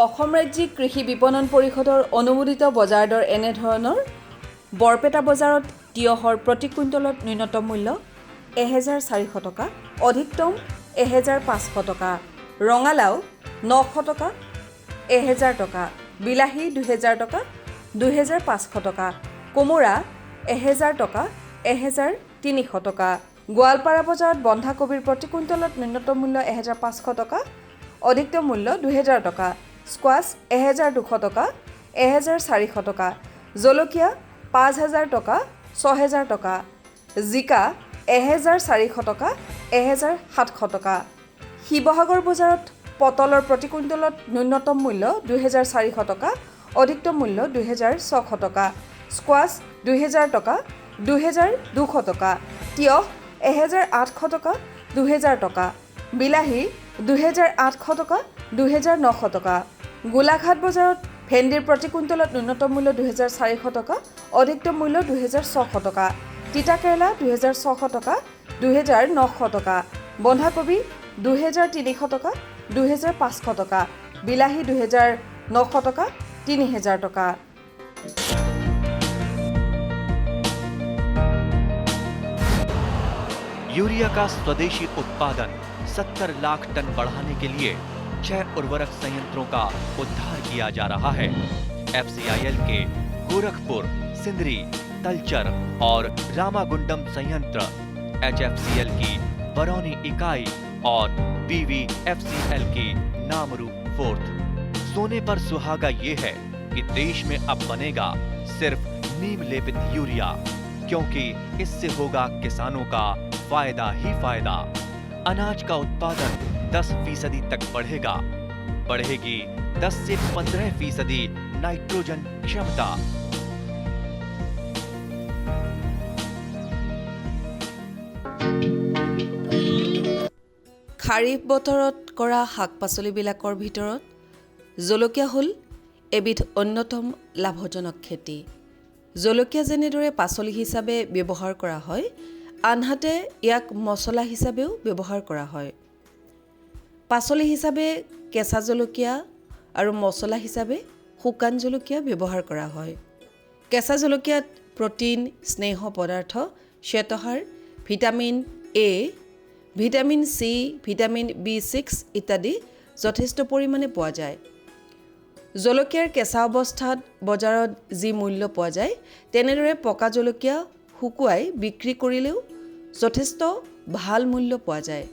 অসম ৰাজ্যিক কৃষি বিপণন পৰিষদৰ অনুমোদিত বজাৰ দৰ এনেধৰণৰ বৰপেটা বজাৰত তিয়হৰ প্ৰতি কুইণ্টলত ন্যূনতম মূল্য 1400 টকা, অধিকতম 1500 টকা, ৰঙালাও 900 টকা, 1000 টকা, বিলাহী 2000 টকা, 2500 টকা, কোমোৰা 1000 টকা, 1300 টকা, গোৱালপাৰা বজাৰত বন্ধাকবিৰ প্ৰতি কুইণ্টলত ন্যূনতম মূল্য 1500 টকা, অধিকতম মূল্য 2000 টকা, স্কোৱাছ 1200 টকা, 1400 টকা, জলকীয়া 5000 টকা, 6000 টকা, জিকা 1400 টকা, 1700 টকা। শিৱসাগৰ বজাৰত পটলৰ প্ৰতি কুইণ্টলত ন্যূনতম মূল্য 2400 টকা, অধিকতম মূল্য 2600 টকা, স্কোৱাছ 2000 টকা, 2200 টকা, তিয়হ 1800 টকা, 2000 টকা, বিলাহী 2800 টকা, 2900 টকা। গোলাঘাট বজাৰত ভেন্দিৰ প্ৰতি কুইণ্টলত ন্যূনতম মূল্য 2400 টকা, অধিকতম মূল্য 2600 টকা, তিতাকেৰেলা 2600 টকা, 2900 টকা, বন্ধাকবি 2300 টকা, 2500 টকা, বিলাহী 2900 টকা, 3000 টকা। यूरिया का स्वदेशी उत्पादन 70 लाख टन बढ़ाने के लिए 6 उर्वरक संयंत्रों का उद्धार किया जा रहा है। FCIL के गोरखपुर, सिंदरी, तलचर और रामागुंडम संयंत्र, HFCL की बरौनी इकाई और BVFCL की नामरू फोर्थ। सोने पर सुहागा ये है कि देश में अब बनेगा सिर्फ नीम लेपित यूरिया, क्योंकि इससे होगा किसानों का फायदा ही फायदा। अनाज का उत्पादन 10% तक बढ़ेगा, बढ़ेगी 10 से 15% नाइट्रोजन क्षमता। খাৰিফ বতৰত কৰা শাক পাচলিবিলাকৰ ভিতৰত জলকীয়া হ'ল এবিধ অন্যতম লাভজনক খেতি। জলকীয়া যেনেদৰে পাচলি হিচাপে ব্যৱহাৰ কৰা হয়, আনহাতে ইয়াক মছলা হিচাপেও ব্যৱহাৰ কৰা হয়। পাচলি হিচাপে কেঁচা জলকীয়া আৰু মছলা হিচাপে শুকান জলকীয়া ব্যৱহাৰ কৰা হয়। কেঁচা জলকীয়াত প্ৰটিন, স্নেহ পদাৰ্থ, শ্বেতসাৰ, vitamin A, vitamin C, vitamin B6 ইত্যাদি যথেষ্ট পৰিমাণে পোৱা যায়। জলকীয়াৰ কেঁচা অৱস্থাত বজাৰত যি মূল্য পোৱা যায়, তেনেদৰে পকা জলকীয়া শুকুৱাই বিক্ৰী কৰিলেও যথেষ্ট ভাল মূল্য পোৱা যায়।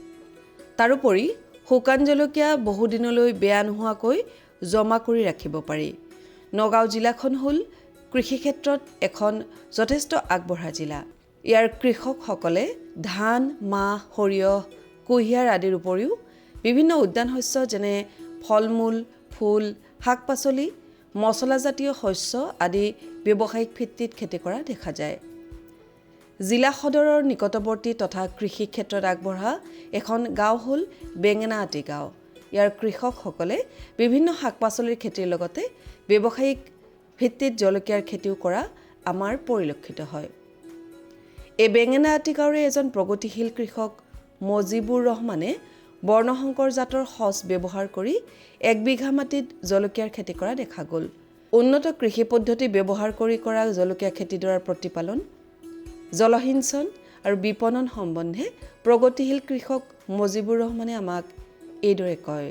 তাৰোপৰি শুকান জলকীয়া বহুদিনলৈ বেয়া নোহোৱাকৈ জমা কৰি ৰাখিব পাৰি। নগাঁও জিলাখন হ'ল কৃষি ক্ষেত্ৰত এখন যথেষ্ট আগবঢ়া জিলা। ইয়াৰ কৃষকসকলে ধান, মাহ, সৰিয়হ, কুঁহিয়াৰ আদিৰ উপৰিও বিভিন্ন উদ্যান শস্য যেনে ফল-মূল, ফুল, শাক-পাচলি, মছলাজাতীয় শস্য আদি ব্যৱসায়িক ভিত্তিত খেতি কৰা দেখা যায়। জিলা সদৰৰ নিকটৱৰ্তী তথা কৃষি ক্ষেত্ৰত আগবঢ়া এখন গাঁও হ'ল বেঙেনাআটি গাঁও। ইয়াৰ কৃষকসকলে বিভিন্ন শাক-পাচলিৰ খেতিৰ লগতে ব্যৱসায়িক ভিত্তিত জলকীয়াৰ খেতিও কৰা আমাৰ পৰিলক্ষিত হয়। এই বেঙেনাআটি গাঁৱৰে এজন প্ৰগতিশীল কৃষক মজিবুৰ ৰহমানে বৰ্ণশংকৰ জাতৰ সঁচ ব্যৱহাৰ কৰি 1 বিঘা মাটিত জলকীয়াৰ খেতি কৰা দেখা গ'ল। উন্নত কৃষি পদ্ধতি ব্যৱহাৰ কৰি কৰা জলকীয়া খেতিডৰাৰ প্ৰতিপালন, জলসিঞ্চন আৰু বিপণন সম্বন্ধে প্ৰগতিশীল কৃষক মজিবুৰ ৰহমানে আমাক এইদৰে কয়।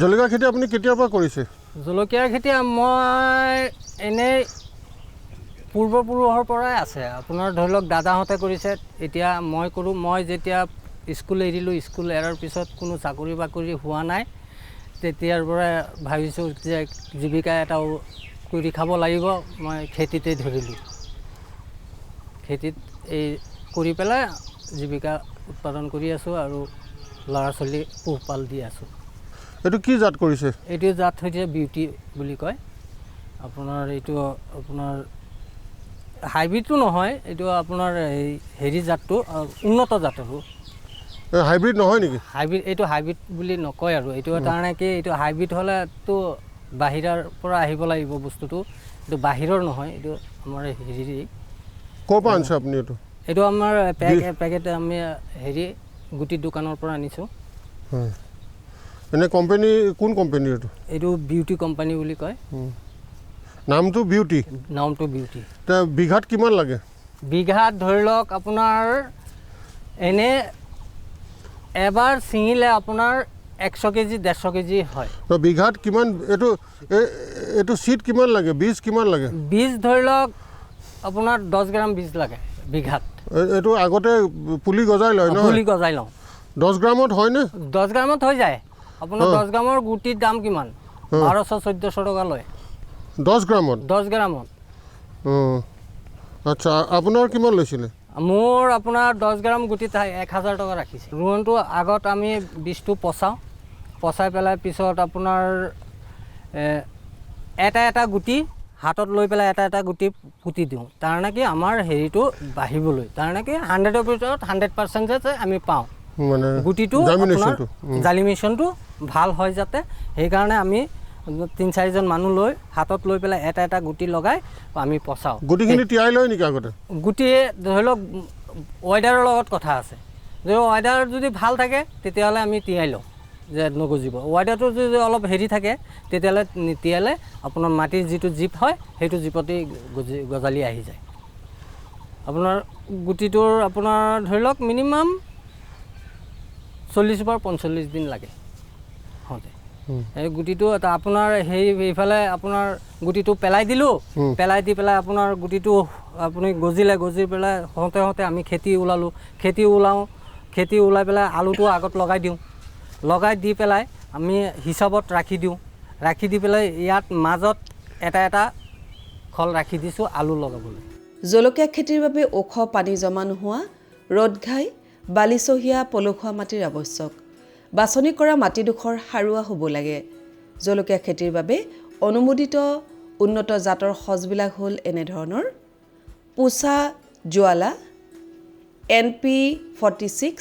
জলকীয়া খেতি আপুনি কেতিয়াৰ পৰা কৰিছে? জলকীয়াৰ খেতি মই এনেই পূৰ্বপুৰুষৰ পৰাই আছে। আপোনাৰ ধৰি লওক দাদাহঁতে কৰিছে, এতিয়া মই কৰোঁ। মই যেতিয়া স্কুল এৰিলোঁ, স্কুল এৰাৰ পিছত কোনো চাকৰি বাকৰি হোৱা নাই, তেতিয়াৰ পৰা ভাবিছোঁ যে জীৱিকা এটাও কৰি খাব লাগিব, মই খেতিতে ধৰিলোঁ। খেতিত এই কৰি পেলাই জীৱিকা উৎপাদন কৰি আছোঁ আৰু ল'ৰা ছোৱালী পোহপাল দি আছোঁ। এইটো কি জাত কৰিছে? এইটো জাত হৈছে বিউটি বুলি কয়। আপোনাৰ এইটো আপোনাৰ হাইব্ৰিডটো নহয়, এইটো আপোনাৰ হেৰি জাতটো উন্নত জাতৰো। হাইব্ৰিড নহয় নেকি? হাইব্ৰিড, এইটো হাইব্ৰিড বুলি নকয় আৰু। এইটো কাৰণে কি, এইটো হাইব্ৰিড হ'লেতো বাহিৰৰ পৰা আহিব লাগিব বস্তুটো, এইটো বাহিৰৰ নহয়, এইটো আমাৰ হেৰি। ক'ৰ পৰা আনিছে আপুনি এইটো? এইটো আমাৰ পেকেট আমি হেৰি গুটি দোকানৰ পৰা আনিছোঁ। এনে কোম্পানী কোন কোম্পানী এইটো এইটো বিউটি কোম্পানী বুলি কয়। নামটো বিউটি নামটো বিউটি। তে বিঘাত কিমান লাগে বিঘাত ধৰি লওক আপোনাৰ এনে এবাৰ ছিঙিলে আপোনাৰ 100 কেজি 150 কেজি হয়। তো বিঘাত কিমান এইটো চিট কিমান লাগে বীজ কিমান লাগে বীজ ধৰি লওক আপোনাৰ 10 গ্ৰাম বীজ লাগে বিঘাত। এইটো আগতে পুলি গজাই লয় ন পুলি গজাই লওঁ। 10 গ্ৰামত হয়নে 10 গ্ৰামত হৈ যায়। আপোনাৰ 10 গ্ৰামৰ গুটিৰ দাম কিমান 1200-1400 টকা লয় 10 গ্ৰামত 10 গ্ৰামত। আচ্ছা আপোনাৰ কিমান লৈছিলে মোৰ আপোনাৰ 10 গ্ৰাম গুটিত 1000 টকা ৰাখিছে। ৰোৱনটো আগত আমি বীজটো পচাই পেলাই পিছত আপোনাৰ এটা গুটি হাতত লৈ পেলাই এটা গুটি পুতি দিওঁ। তাৰমানে কি আমাৰ হেৰিটো বাঢ়িবলৈ, তাৰমানে কি 100ৰ ভিতৰত 100% আমি পাওঁ মানে গুটিটো জালিমেশ্যনটো ভাল হয় যাতে। সেইকাৰণে আমি 3-4জন মানুহ লৈ হাতত লৈ পেলাই এটা গুটি লগাই আমি পচাওঁ। গুটিখিনি তিয়াই লয় নেকি আগতে গুটি ধৰি লওক ৱেডাৰৰ লগত কথা আছে। যদি ৱেডাৰ যদি ভাল থাকে তেতিয়াহ'লে আমি তিয়াই লওঁ যে নগজিব। ৱেডাৰটো যদি অলপ হেৰি থাকে তেতিয়াহ'লে তিয়ালে আপোনাৰ মাটিৰ যিটো জীপ হয় সেইটো জীপতেই গজালি আহি যায়। আপোনাৰ গুটিটোৰ আপোনাৰ ধৰি লওক মিনিমাম 40 পৰা 45 দিন লাগে হওঁতে। এই গুটিটো আপোনাৰ এইফালে আপোনাৰ গুটিটো পেলাই দিলোঁ, পেলাই দি পেলাই আপোনাৰ গুটিটো আপুনি গজি পেলাই হওঁতে আমি খেতি ওলাই পেলাই আলুটো আগত লগাই দি পেলাই আমি হিচাপত ৰাখি দি পেলাই ইয়াত মাজত এটা খল ৰাখি দিছোঁ আলু লগাবলৈ। জলকীয়া খেতিৰ বাবে ওখ পানী জমা নোহোৱা ৰ'দ ঘাই বালিচহীয়া পলসুৱা মাটিৰ আৱশ্যক। বাছনি কৰা মাটিডোখৰ সাৰুৱা হ'ব লাগে। জলকীয়া খেতিৰ বাবে অনুমোদিত উন্নত জাতৰ সঁচবিলাক হ'ল এনেধৰণৰ: পুছা জোৱালা, NP46,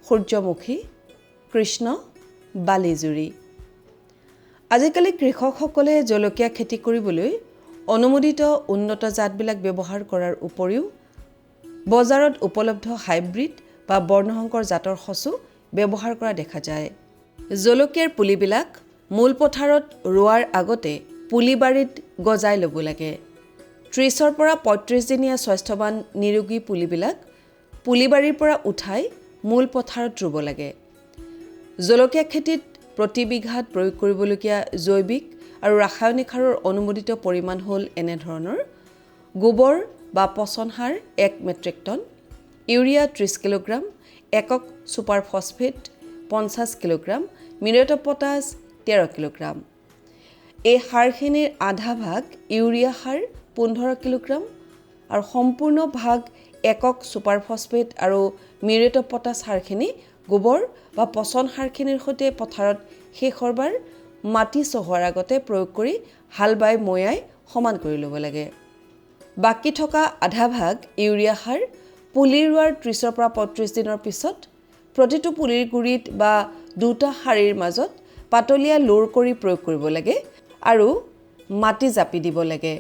সূৰ্যমুখী, কৃষ্ণ, বালিজুৰি। আজিকালি কৃষকসকলে জলকীয়া খেতি কৰিবলৈ অনুমোদিত উন্নত জাতবিলাক ব্যৱহাৰ কৰাৰ উপৰিও বজাৰত উপলব্ধ হাইব্ৰিড বা বৰ্ণসংকৰ জাতৰ সঁচো ব্যৱহাৰ কৰা দেখা যায়। জলকীয়াৰ পুলিবিলাক মূল পথাৰত ৰোৱাৰ আগতে পুলিবাৰীত গজাই ল'ব লাগে। 30 পৰা 35 দিনীয়া স্বাস্থ্যৱান নিৰোগী পুলিবিলাক পুলিবাৰীৰ পৰা উঠাই মূল পথাৰত ৰুব লাগে। জলকীয়া খেতিত প্ৰতি বিঘাত প্ৰয়োগ কৰিবলগীয়া জৈৱিক আৰু ৰাসায়নিক সাৰৰ অনুমোদিত পৰিমাণ হ'ল এনেধৰণৰ: গোবৰ বা পচন সাৰ 1 মেট্ৰিক টন, ইউৰিয়া 30 কিলোগ্ৰাম, একক super phosphate 50 kilogram, muriate of potash 13 kilogram. এই সাৰখিনিৰ আধা ভাগ ইউৰিয়া সাৰ 15 কিলোগ্ৰাম আৰু সম্পূৰ্ণ ভাগ একক ছুপাৰ ফছফেট আৰু মিউৰেট অফ পটাছ সাৰখিনি গোবৰ বা পচন সাৰখিনিৰ সৈতে পথাৰত শেষৰবাৰ মাটি চহোৱাৰ আগতে প্ৰয়োগ কৰি হাল বাই মৈয়াই সমান কৰি ল'ব লাগে। বাকী থকা আধা ভাগ ইউৰিয়া সাৰ পুলি ৰোৱাৰ 30 পৰা 35 দিনৰ পিছত প্ৰতিটো পুলিৰ গুৰিত বা দুটা শাৰীৰ মাজত পাতলীয়া লোৰ কৰি প্ৰয়োগ কৰিব লাগে আৰু মাটি জাপি দিব লাগে।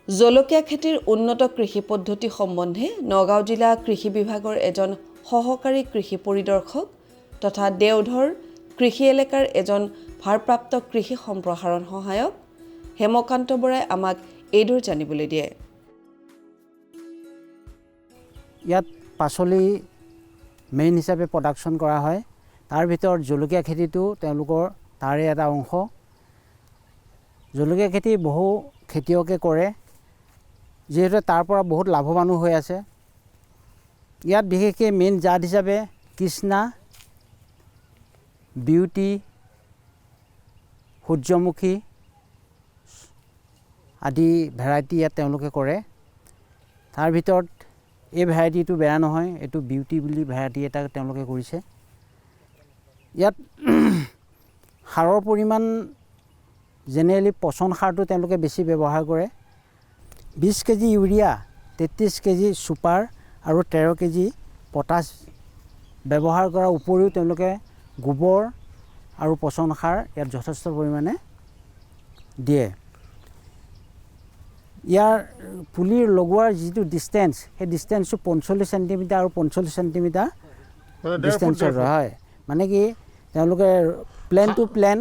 জলকীয়া খেতিৰ উন্নত কৃষি পদ্ধতি সম্বন্ধে নগাঁও জিলা কৃষি বিভাগৰ এজন সহকাৰী কৃষি পৰিদৰ্শক তথা দেওধৰ কৃষি এলেকাৰ এজন ভাৰপ্ৰাপ্ত কৃষি সম্প্ৰসাৰণ সহায়ক হেমকান্ত বৰাই আমাক এইদৰে জানিবলৈ দিয়ে। ইয়াত পাচলি মেইন হিচাপে প্ৰডাকশ্যন কৰা হয়। তাৰ ভিতৰত জলকীয়া খেতিটো তেওঁলোকৰ তাৰে এটা অংশ। জলকীয়া খেতি বহু খেতিয়কে কৰে, যিহেতু তাৰ পৰা বহুত লাভৱানো হৈ আছে। ইয়াত বিশেষকৈ মেইন জাত হিচাপে কৃষ্ণা, বিউটি, সূৰ্যমুখী আদি ভেৰাইটি ইয়াত তেওঁলোকে কৰে। তাৰ ভিতৰত এই ভেৰাইটিটো বেয়া নহয়, এইটো বিউটি বুলি ভেৰাইটি এটা তেওঁলোকে কৰিছে। ইয়াত সাৰৰ পৰিমাণ জেনেৰেলি পচন সাৰটো তেওঁলোকে বেছি ব্যৱহাৰ কৰে। 20 কেজি ইউৰিয়া, 33 কেজি ছুপাৰ আৰু 13 কেজি পটাছ ব্যৱহাৰ কৰাৰ উপৰিও তেওঁলোকে গোবৰ আৰু পচন সাৰ ইয়াত যথেষ্ট পৰিমাণে দিয়ে। ইয়াৰ পুলি লগোৱাৰ যিটো ডিষ্টেঞ্চ, সেই ডিষ্টেঞ্চটো 45 চেণ্টিমিটাৰ আৰু 45 চেণ্টিমিটাৰ ডিষ্টেঞ্চৰ হয়। মানে কি তেওঁলোকে plane to plane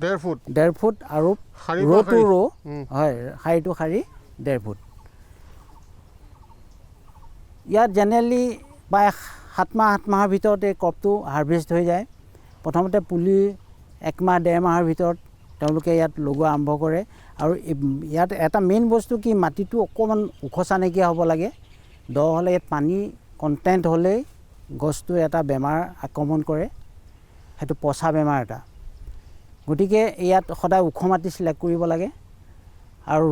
1.5 foot 1.5 foot আৰু শাৰী ৰ' বা টু শাৰী? ৰ' হয় শাৰী টু শাৰী 1.5 ফুট ইয়াত জেনেৰেলি প্ৰায় 7 মাহৰ ভিতৰত এই ক্ৰপটো হাৰ্ভেষ্ট হৈ যায় প্ৰথমতে পুলি 1 মাহ 1.5 মাহৰ ভিতৰত তেওঁলোকে ইয়াত লগোৱা আৰম্ভ কৰে আৰু ইয়াত এটা মেইন বস্তু কি মাটিটো অকণমান ওখচা নাইকিয়া হ'ব লাগে দ হ'লে ইয়াত পানী কণ্টেণ্ট হ'লেই গছটো এটা বেমাৰ আক্ৰমণ কৰে সেইটো পচা বেমাৰ এটা গতিকে ইয়াত সদায় ওখ মাটি চিলেক্ট কৰিব লাগে আৰু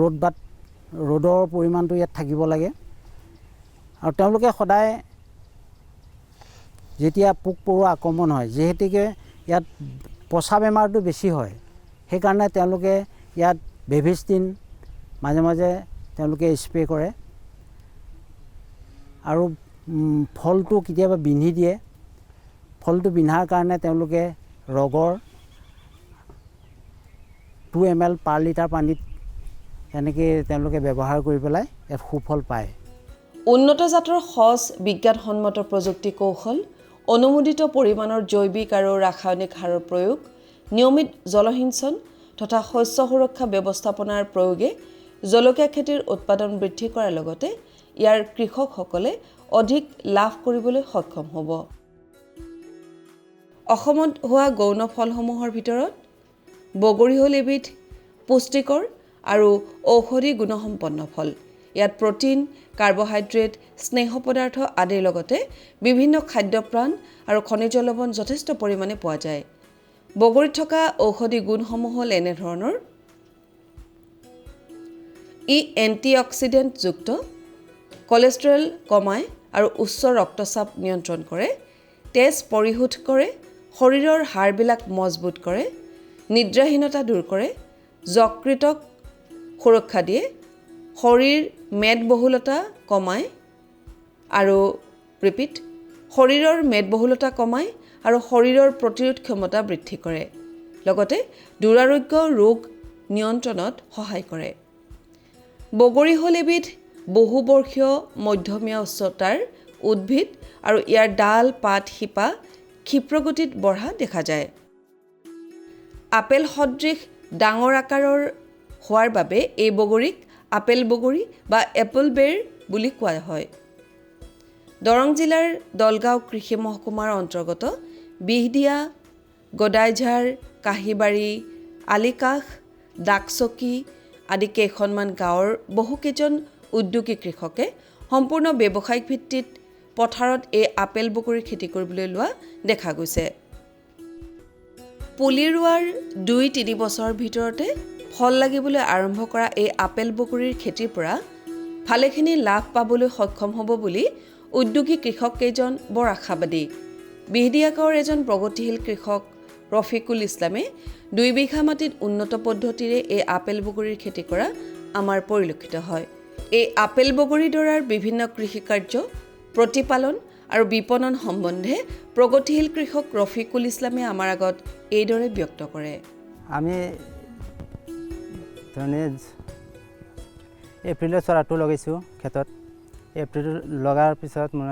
ৰ'দৰ পৰিমাণটো ইয়াত থাকিব লাগে আৰু তেওঁলোকে সদায় যেতিয়া পোক পৰুৱা আক্ৰমণ হয় যিহেতুকে ইয়াত পচা বেমাৰটো বেছি হয় সেইকাৰণে তেওঁলোকে ইয়াত বেভিষ্টিন মাজে মাজে তেওঁলোকে স্প্ৰে কৰে আৰু ফলটো কেতিয়াবা বিন্ধি দিয়ে ফলটো বিন্ধাৰ কাৰণে তেওঁলোকে ৰগৰ 2 ml পাৰ লিটাৰ পানীত এনেকৈ তেওঁলোকে ব্যৱহাৰ কৰি পেলাই ইয়াত সুফল পায় উন্নত জাতৰ সঁচ বিজ্ঞানসন্মত প্ৰযুক্তি কৌশল অনুমোদিত পৰিমাণৰ জৈৱিক আৰু ৰাসায়নিক সাৰৰ প্ৰয়োগ নিয়মিত জলসিঞ্চন তথা শস্য সুৰক্ষা ব্যৱস্থাপনাৰ প্ৰয়োগে জলকীয়া খেতিৰ উৎপাদন বৃদ্ধি কৰাৰ লগতে ইয়াৰ কৃষকসকলে অধিক লাভ কৰিবলৈ সক্ষম হ'ব অসমত হোৱা গৌণ ফলসমূহৰ ভিতৰত বগৰী হ'ল এবিধ পুষ্টিকৰ আৰু ঔষধি গুণসম্পন্ন ফল ইয়াত প্ৰটিন কাৰ্বহাইড্ৰেট স্নেহ পদাৰ্থ আদিৰ লগতে বিভিন্ন খাদ্যপ্ৰাণ আৰু খনিজ লৱণ যথেষ্ট পৰিমাণে পোৱা যায় বগৰীত থকা ঔষধি গুণসমূহ হ'ল এনেধৰণৰ ই এণ্টিঅক্সিডেণ্টযুক্ত কলেষ্ট্ৰল কমায় আৰু উচ্চ ৰক্তচাপ নিয়ন্ত্ৰণ কৰে তেজ পৰিশোধ কৰে শৰীৰৰ হাড়বিলাক মজবুত কৰে নিদ্ৰাহীনতা দূৰ কৰে যকৃতক সুৰক্ষা দিয়ে শৰীৰ মেদবহুলতা কমায় আৰু ৰিপিট শৰীৰৰ মেদবহুলতা কমায় আৰু শৰীৰৰ প্ৰতিৰোধ ক্ষমতা বৃদ্ধি কৰে লগতে দুৰাৰোগ্য ৰোগ নিয়ন্ত্ৰণত সহায় কৰে বগৰী হ'ল এবিধ বহুবৰ্ষীয় মধ্যমীয়া উচ্চতাৰ উদ্ভিদ আৰু ইয়াৰ ডাল পাত শিপা ক্ষিপ্ৰগতিত বঢ়া দেখা যায় আপেল সদৃশ ডাঙৰ আকাৰৰ হোৱাৰ বাবে এই বগৰীক আপেল বগৰী বা এপল বেৰ বুলি কোৱা হয় দৰং জিলাৰ দলগাঁও কৃষি মহকুমাৰ অন্তৰ্গত বিহদিয়া গদাইঝাৰ কাহিবাৰী আলিকাষ ডাকচকী আদি কেইখনমান গাঁৱৰ বহুকেইজন উদ্যোগী কৃষকে সম্পূৰ্ণ ব্যৱসায়িক ভিত্তিত পথাৰত এই আপেল বগৰীৰ খেতি কৰিবলৈ লোৱা দেখা গৈছে পুলি ৰোৱাৰ 2-3 বছৰৰ ভিতৰতে ফল লাগিবলৈ আৰম্ভ কৰা এই আপেল বগৰীৰ খেতিৰ পৰা ভালেখিনি লাভ পাবলৈ সক্ষম হ'ব বুলি উদ্যোগী কৃষক কেইজন বৰ আশাবাদী বিহদিয়া গাঁৱৰ এজন প্ৰগতিশীল কৃষক ৰফিকুল ইছলামে 2 বিঘা মাটিত উন্নত পদ্ধতিৰে এই আপেল বগৰীৰ খেতি কৰা আমাৰ পৰিলক্ষিত হয় এই আপেল বগৰী দৰাৰ বিভিন্ন কৃষি কাৰ্য প্ৰতিপালন আৰু বিপণন সম্বন্ধে প্ৰগতিশীল কৃষক ৰফিকুল ইছলামে আমাৰ আগত এইদৰে ব্যক্ত কৰে আমি এপ্ৰিলৰ চৰাটো লগাইছোঁ খেতত এপ্ৰিল লগাৰ পিছত মই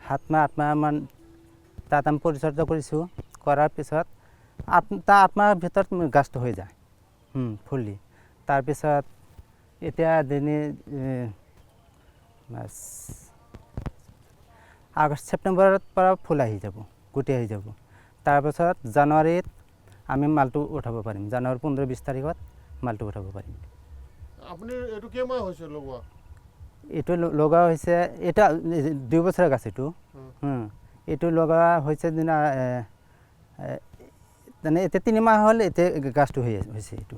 7 মাহ 8 মাহমান তাত আমি পৰিচৰ্যা কৰিছোঁ কৰাৰ পিছত 8 মাহৰ ভিতৰত গাছটো হৈ যায় ফুলি তাৰপিছত এতিয়া দিনে আগষ্ট ছেপ্টেম্বৰৰ পৰা ফুল আহি যাব গুটি আহি যাব তাৰপিছত জানুৱাৰীত আমি মালটো উঠাব পাৰিম জানুৱাৰী 15-20 তাৰিখত মালটো উঠাব পাৰিম আপুনি এইটো কেইমাহ হৈছে লগোৱা এইটো লগা হৈছে এটা 2 বছৰৰ গাছ এইটো লগা হৈছে দিনা মানে এতিয়া 3 মাহ হ'ল এতিয়া গাছটো হৈছে এইটো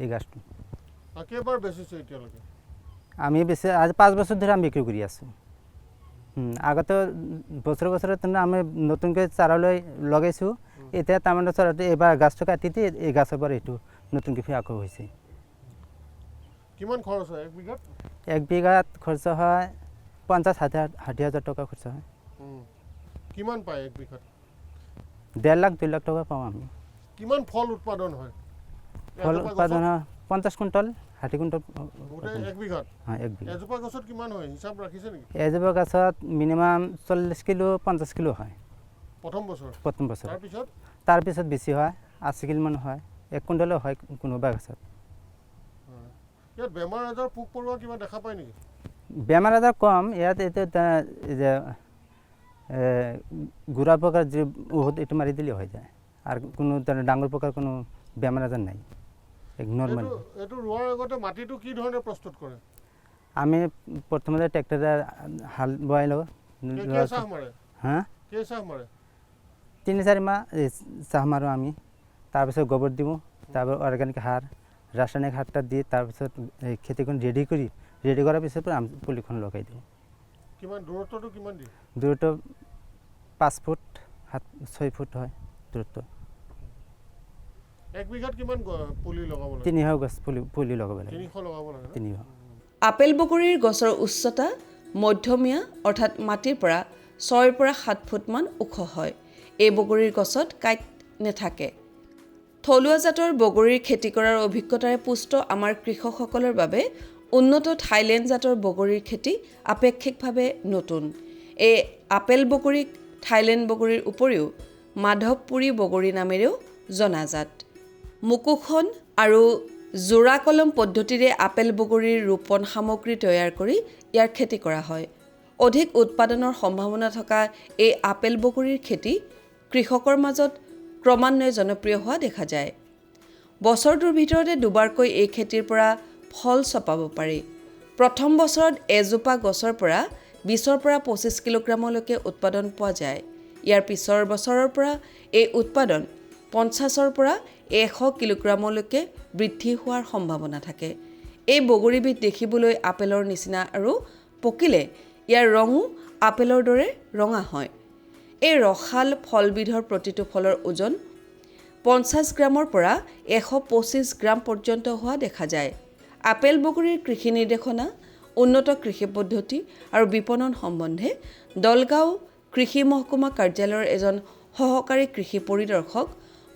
এই গাছটো কেইবাৰ বেচিছে এতিয়ালৈকে আমি বেছি আজি 5 বছৰ ধৰি আমি বিক্ৰী কৰি আছোঁ আগতে বছৰে আমি নতুনকৈ চাৰালৈ লগাইছোঁ এতিয়া তাৰমানে চাৰাটো এইবাৰ গাছটো কাটি দি এই গাছৰ পৰা এইটো নতুনকৈ আকৌ হৈছে কিমান খৰচ হয় 1 বিঘাত 1 বিঘাত খৰচ হয় 50,000-60,000 টকা খৰচ হয় কিমান পায় 1 বিঘাত 1.5 লাখ 2 লাখ টকা পাওঁ আমি কিমান ফল উৎপাদন হয় ফল উৎপাদন 50 কুইণ্টল 60 কুইণ্টল 1 বিঘাত হয় 1 বিঘা এজোপা গছত কিমান হয় হিচাপ ৰাখিছে নেকি এজোপা গছত মিনিমাম 40 কিলো 50 কিলো হয় প্ৰথম বছৰ প্ৰথম বছৰ তাৰপিছত তাৰপিছত বেছি হয় 80 কিলোমান হয় 1 কুইণ্টেলো হয় কোনোবা গছত ইয়াত বেমাৰ আজাৰ পোক পৰুৱা কিবা দেখা পায় নেকি বেমাৰ আজাৰ কম ইয়াত এতিয়া যে গুড়া প্ৰকাৰ যে ঔষধ এইটো মাৰি দিলে হৈ যায় আৰু কোনো ডাঙৰ প্ৰকাৰ কোনো বেমাৰ আজাৰ নাই নৰ্মেল এইটো ৰোৱাৰ আগতে মাটিটো কি ধৰণে প্ৰস্তুত কৰে আমি প্ৰথমতে ট্ৰেক্টৰে হাল বোৱাই লওঁ চাহ মাৰে হা চাহ মাৰে 3-4 মাহ চাহ মাৰোঁ আমি তাৰপিছত গোবৰ দিওঁ তাৰপৰা অৰ্গেনিক সাৰ ৰাসায়নিক সাৰটা দি তাৰপিছত খেতিখন ৰেডি কৰাৰ পিছত আমি পুলিখন লগাই দিওঁ কিমান দূৰত্বটো কিমান দিয়ে দূৰত্ব 5 ফুট 6 ফুট হয় দূৰত্ব 1 বিঘাত কিমান পুলি লগাব লাগে 300 গছ পুলি লগাব লাগে 300 লগাব লাগে 300 আপেল বগৰীৰ গছৰ উচ্চতা মধ্যমীয়া অৰ্থাৎ মাটিৰ পৰা 6 পৰা 7 ফুটমান ওখ হয় এই বগৰীৰ গছত কাঁইট নাথাকে থলুৱা জাতৰ বগৰীৰ খেতি কৰাৰ অভিজ্ঞতাৰে পুষ্ট আমাৰ কৃষকসকলৰ বাবে উন্নত থাইলেণ্ড জাতৰ বগৰীৰ খেতি আপেক্ষিকভাৱে নতুন এই আপেল বগৰীক থাইলেণ্ড বগৰীৰ উপৰিও মাধৱপুৰী বগৰী নামেৰেও জনাজাত মুকুখন আৰু জোৰা কলম পদ্ধতিৰে আপেল বগৰীৰ ৰোপণ সামগ্ৰী তৈয়াৰ কৰি ইয়াৰ খেতি কৰা হয় অধিক উৎপাদনৰ সম্ভাৱনা থকা এই আপেল বগৰীৰ খেতি কৃষকৰ মাজত ক্ৰমান্বয়ে জনপ্ৰিয় হোৱা দেখা যায় বছৰটোৰ ভিতৰতে দুবাৰকৈ এই খেতিৰ পৰা ফল চপাব পাৰি প্ৰথম বছৰত এজোপা গছৰ পৰা 20 পৰা 25 কিলোগ্ৰামলৈকে উৎপাদন পোৱা যায় ইয়াৰ পিছৰ বছৰৰ পৰা এই উৎপাদন 50 পৰা 100 কিলোগ্ৰামলৈকে বৃদ্ধি হোৱাৰ সম্ভাৱনা থাকে এই বগৰীবিধ দেখিবলৈ আপেলৰ নিচিনা আৰু পকিলে ইয়াৰ ৰঙো আপেলৰ দৰে ৰঙা হয় এই ৰসাল ফলবিধৰ প্ৰতিটো ফলৰ ওজন 50 গ্ৰামৰ পৰা 125 গ্ৰাম পৰ্যন্ত হোৱা দেখা যায় আপেল বগৰীৰ কৃষি নিৰ্দেশনা উন্নত কৃষি পদ্ধতি আৰু বিপণন সম্বন্ধে দলগাঁও কৃষি মহকুমা কাৰ্যালয়ৰ এজন সহকাৰী কৃষি পৰিদৰ্শক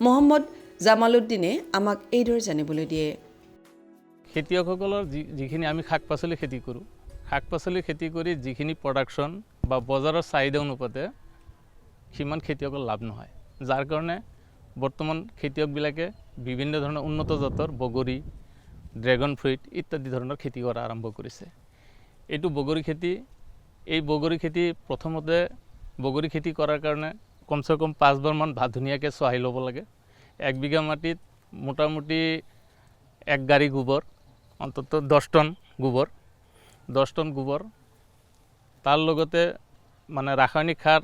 মোহাম্মদ জামালউদ্দিনে আমাক এইদৰে জানিবলৈ দিয়ে খেতিয়কসকলৰ যিখিনি আমি শাক পাচলি খেতি কৰোঁ শাক পাচলি খেতি কৰি যিখিনি প্ৰডাকশ্যন বা বজাৰৰ চাহিদা অনুপাতে সিমান খেতিয়কৰ লাভ নহয় যাৰ কাৰণে বৰ্তমান খেতিয়কবিলাকে বিভিন্ন ধৰণৰ উন্নত জাতৰ বগৰী ড্ৰেগন ফ্ৰুইট ইত্যাদি ধৰণৰ খেতি কৰা আৰম্ভ কৰিছে এইটো বগৰী খেতি এই বগৰী খেতি প্ৰথমতে বগৰী খেতি কৰাৰ কাৰণে কমচে কম 5 বাৰমান ধুনীয়াকৈ চহাই ল'ব লাগে 1 বিঘা মাটিত মোটামুটি 1 গাড়ী গোবৰ অন্তত 10 টন গোবৰ তাৰ লগতে মানে ৰাসায়নিক সাৰ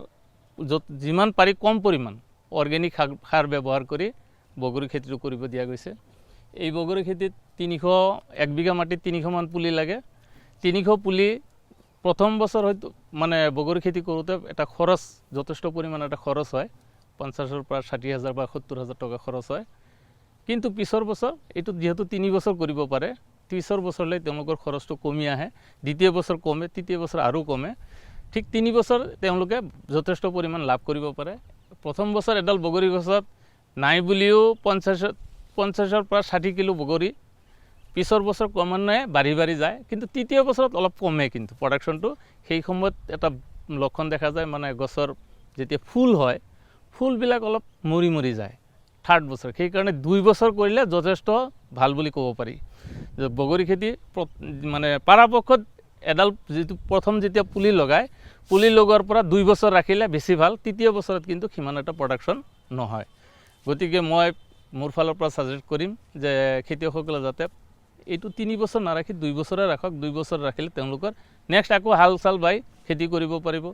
য'ত যিমান পাৰি কম পৰিমাণ অৰ্গেনিক সাৰ ব্যৱহাৰ কৰি বগৰী খেতিটো কৰিব দিয়া গৈছে এই বগৰী খেতিত 1 বিঘা মাটিত 300 মান পুলি লাগে 300 পুলি প্ৰথম বছৰ হয়তো মানে বগৰী খেতি কৰোঁতে এটা খৰচ যথেষ্ট পৰিমাণৰ এটা খৰচ হয় 50,000 পৰা 60,000 বা 70,000 টকা খৰচ হয় কিন্তু পিছৰ বছৰ এইটো যেহেতু 3 বছৰ কৰিব পাৰে পিছৰ বছৰলৈ তেওঁলোকৰ খৰচটো কমি আহে দ্বিতীয় বছৰ কমে তৃতীয় বছৰ আৰু কমে ঠিক 3 বছৰ তেওঁলোকে যথেষ্ট পৰিমাণ লাভ কৰিব পাৰে প্ৰথম বছৰ এডাল বগৰী গছত নাই বুলিও 50 পৰা 60 কিলো বগৰী পিছৰ বছৰ ক্ৰমান্বয়ে বাঢ়ি যায় কিন্তু তৃতীয় বছৰত অলপ কমে কিন্তু প্ৰডাকশ্যনটো সেই সময়ত এটা লক্ষণ দেখা যায় মানে গছৰ যেতিয়া ফুল হয় ফুলবিলাক অলপ মৰি যায় থাৰ্ড বছৰ সেইকাৰণে 2 বছৰ কৰিলে যথেষ্ট ভাল বুলি ক'ব পাৰি বগৰী খেতি মানে পৰাপক্ষত এডাল যেটো প্ৰথম যেতিয়া পুলি লগোৱাৰ পৰা 2 বছৰ ৰাখিলে বেছি ভাল তৃতীয় বছৰত কিন্তু সিমান এটা প্ৰডাকশ্যন নহয় গতিকে মই মোৰ ফালৰ পৰা সাজেষ্ট কৰিম যে খেতিয়কসকলে যাতে এইটো 3 বছৰ নাৰাখি 2 বছৰে ৰাখক 2 বছৰ ৰাখিলে তেওঁলোকৰ নেক্সট আকৌ হাল চাল বাই খেতি কৰিব পাৰিব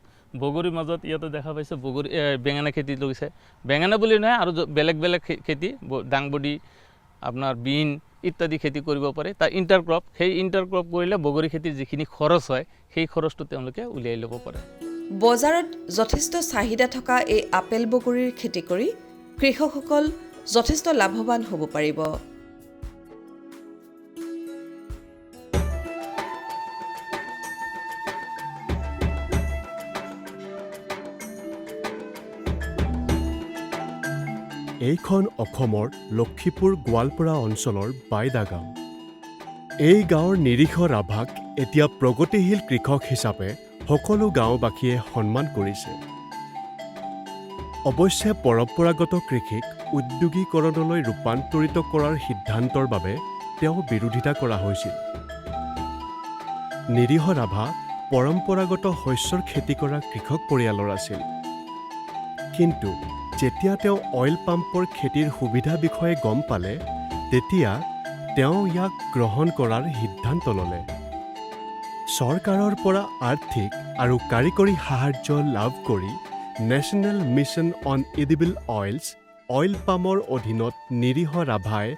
বগৰীৰ মাজত ইয়াতে দেখা পাইছে বগৰী বেঙেনা খেতি লৈছে বেঙেনা বুলি নহয় আৰু বেলেগ খেতি ডাংবডি আপোনাৰ বিন ইত্যাদি খেতি কৰিব পাৰে তাৰ ইণ্টাৰক্ৰপ সেই ইণ্টাৰক্ৰপ কৰিলে বগৰী খেতিৰ যিখিনি খৰচ হয় সেই খৰচটো তেওঁলোকে উলিয়াই ল'ব পাৰে বজাৰত যথেষ্ট চাহিদা থকা এই আপেল বগৰীৰ খেতি কৰি কৃষকসকল যথেষ্ট লাভৱান হ'ব পাৰিব এইখন অসমৰ লক্ষীপুৰ গোৱালপাৰা অঞ্চলৰ বাইদা গাঁও এই গাঁৱৰ নিৰীহ ৰাভাক এতিয়া প্ৰগতিশীল কৃষক হিচাপে সকলো গাঁওবাসীয়ে সন্মান কৰিছে অৱশ্যে পৰম্পৰাগত কৃষিক উদ্যোগীকৰণলৈ ৰূপান্তৰিত কৰাৰ সিদ্ধান্তৰ বাবে তেওঁ বিৰোধিতা কৰা হৈছিল। নিৰীহ ৰাভা পৰম্পৰাগত শস্যৰ খেতি কৰা কৃষক পৰিয়ালৰ আছিল। কিন্তু যেতিয়া তেওঁ অইল পাম্পৰ খেতিৰ সুবিধা বিষয়ে গম পালে, তেতিয়া তেওঁ ইয়াক গ্ৰহণ কৰাৰ সিদ্ধান্ত ল'লে। চৰকাৰৰ পৰা আৰ্থিক আৰু কাৰিকৰী সাহায্য লাভ কৰি national mission on edible oils oil পামৰ অধীনত নিৰীহ ৰাভাই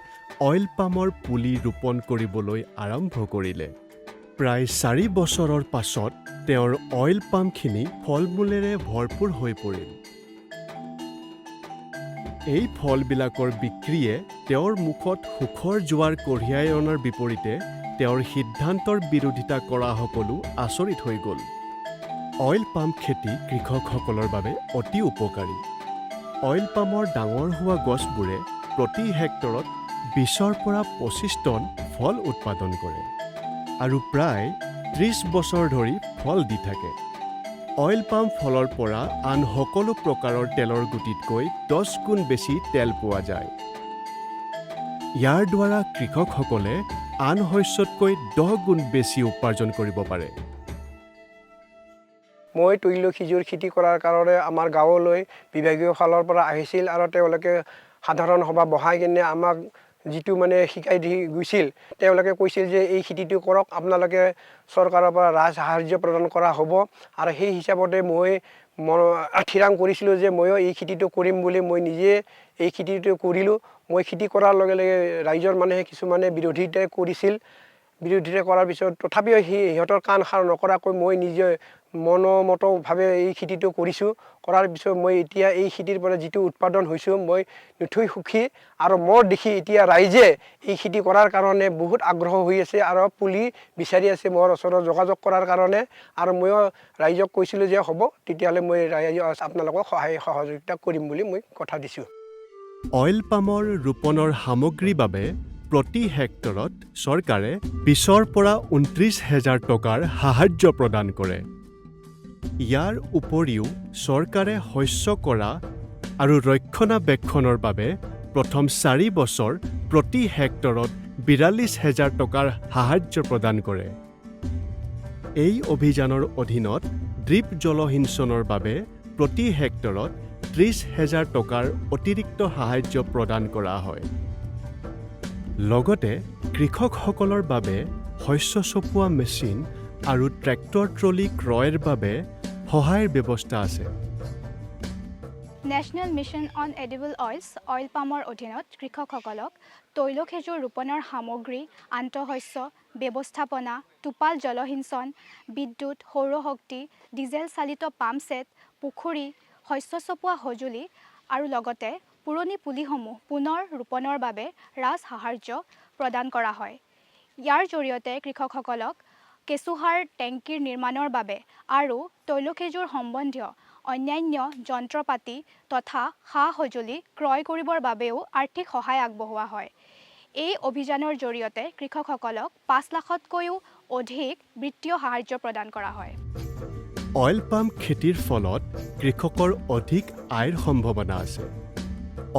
অইল পামৰ পুলি ৰোপণ কৰিবলৈ আৰম্ভ কৰিলে। প্ৰায় 4 বছৰৰ পাছত তেওঁৰ অইল পামখিনি ফল-মূলেৰে ভৰপূৰ হৈ পৰিল। এই ফলবিলাকৰ বিক্ৰীয়ে তেওঁৰ মুখত সুখৰ জোৱাৰ কঢ়িয়াই অনাৰ বিপৰীতে তেওঁৰ সিদ্ধান্তৰ বিৰোধিতা কৰা সকলো আচৰিত হৈ গ'ল। অইল পাম খেতি কৃষকসকলৰ বাবে অতি উপকাৰী। অইল পামৰ ডাঙৰ হোৱা গছবোৰে প্ৰতি হেক্টৰত 20ৰ পৰা 25 টন ফল উৎপাদন কৰে আৰু প্ৰায় 30 বছৰ ধৰি ফল দি থাকে। অইল পাম ফলৰ পৰা আন সকলো প্ৰকাৰৰ তেলৰ গুটিতকৈ 10 গুণ বেছি তেল পোৱা যায়। ইয়াৰ দ্বাৰা কৃষকসকলে আন শস্যতকৈ 10 গুণ বেছি উপাৰ্জন কৰিব পাৰে। মই তৈল সিজুৰ খেতি কৰাৰ কাৰণে আমাৰ গাঁৱলৈ বিভাগীয় ফালৰ পৰা আহিছিল আৰু তেওঁলোকে সাধাৰণ সভা বহাই কিনে আমাক যিটো মানে শিকাই দি গৈছিল, তেওঁলোকে কৈছিল যে এই খেতিটো কৰক, আপোনালোকে চৰকাৰৰ পৰা ৰাজ সাহায্য প্ৰদান কৰা হ'ব। আৰু সেই হিচাপতে মই ঠিৰাং কৰিছিলোঁ যে ময়ো এই খেতিটো কৰিম বুলি। মই নিজে এই খেতিটো কৰিলোঁ। মই খেতি কৰাৰ লগে লগে ৰাইজৰ মানুহে কিছুমানে বিৰোধিতা কৰিছিল। বিৰোধিতা কৰাৰ পিছত তথাপিও সিহঁতৰ কাণ সাৰ নকৰাকৈ মই নিজে মনোমতভাৱে এই খেতিটো কৰিছোঁ। কৰাৰ পিছত মই এতিয়া এই খেতিৰ পৰা যিটো উৎপাদন হৈছোঁ, মই নথৈ সুখী। আৰু মোৰ দেখি এতিয়া ৰাইজে এই খেতি কৰাৰ কাৰণে বহুত আগ্ৰহ হৈ আছে আৰু পুলি বিচাৰি আছে মোৰ ওচৰত যোগাযোগ কৰাৰ কাৰণে। আৰু ময়ো ৰাইজক কৈছিলোঁ যে হ'ব, তেতিয়াহ'লে মই আপোনালোকক সহায় সহযোগিতা কৰিম বুলি মই কথা দিছোঁ। অইল পামৰ ৰোপণৰ সামগ্ৰীৰ বাবে প্ৰতি হেক্টৰত চৰকাৰে 20ৰ পৰা 29,000 টকাৰ সাহায্য প্ৰদান কৰে। ইয়াৰ উপৰিও চৰকাৰে শস্য কৰা আৰু ৰক্ষণাবেক্ষণৰ বাবে প্ৰথম 4 বছৰ প্ৰতি হেক্টৰত 42,000 টকাৰ সাহায্য প্ৰদান কৰে। এই অভিযানৰ অধীনত ড্ৰিপ জলসিঞ্চনৰ বাবে প্ৰতি হেক্টৰত 30,000 টকাৰ অতিৰিক্ত সাহায্য প্ৰদান কৰা হয়। লগতে কৃষকসকলৰ বাবে শস্য চপোৱা মেচিন আৰু ট্ৰেক্টৰ ট্ৰলি ক্ৰয়ৰ বাবে সহায়ৰ ব্যৱস্থা আছে। National mission on edible oils oil পামৰ অধীনত কৃষকসকলক তৈল খেজুৰ ৰোপণৰ সামগ্ৰী, আন্তঃশস্য ব্যৱস্থাপনা, টোপাল জলসিঞ্চন, বিদ্যুৎ, সৌৰশক্তি, ডিজেল চালিত পাম্প ছেট, পুখুৰী, শস্য চপোৱা সঁজুলি আৰু লগতে পুৰণি পুলিসমূহ পুনৰ ৰোপণৰ বাবে ৰাজ সাহায্য প্ৰদান কৰা হয়। ইয়াৰ জৰিয়তে কৃষকসকলক কেঁচুসাৰ টেংকিৰ নিৰ্মাণৰ বাবে আৰু তৈল খেজুৰ সম্বন্ধীয় অন্যান্য যন্ত্ৰপাতি তথা সা সঁজুলি ক্ৰয় কৰিবৰ বাবেও আৰ্থিক সহায় আগবঢ়োৱা হয়। এই অভিযানৰ জৰিয়তে কৃষকসকলক 5 লাখতকৈও অধিক বিত্তীয় সাহায্য প্ৰদান কৰা হয়। অইল পাম খেতিৰ ফলত কৃষকৰ অধিক আয়ৰ সম্ভাৱনা আছে।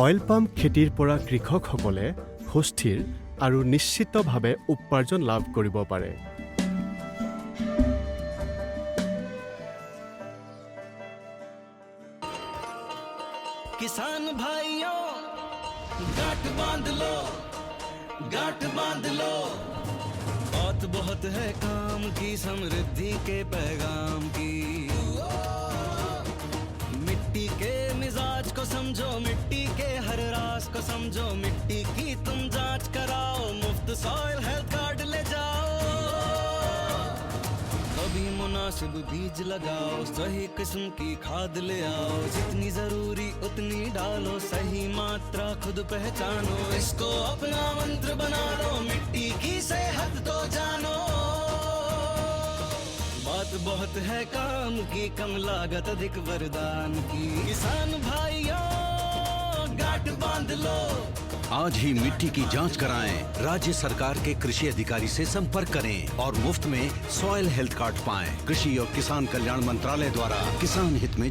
অইল পাম খেতিৰ পৰা কৃষকসকলে সুস্থিৰ আৰু নিশ্চিতভাৱে উপাৰ্জন লাভ কৰিব পাৰে। किसान भाइयों गांठ बांध लो, गांठ बांध लो, बहुत बहुत है काम की, समृद्धि के पैगाम की। मिट्टी के मिजाज को समझो, मिट्टी के हर राज को समझो, मिट्टी की तुम जांच कराओ, मुफ्त सॉइल हेल्थ कार्ड ले जाओ। कभी मुनासिब बीज लगाओ, सही किस्म की खाद ले आओ, जितनी जरूरी उतनी डालो, सही मात्रा खुद पहचानो, इसको अपना मंत्र बना लो, मिट्टी की सेहत तो जानो। बात बहुत है काम की, कम लागत अधिक वरदान की, किसान भाइयों गांठ बांध लो। आज ही मिट्टी की जांच कराएं, राज्य सरकार के कृषि अधिकारी से संपर्क करें और मुफ्त में सॉइल हेल्थ कार्ड पाएं। कृषि और किसान कल्याण मंत्रालय द्वारा किसान हित में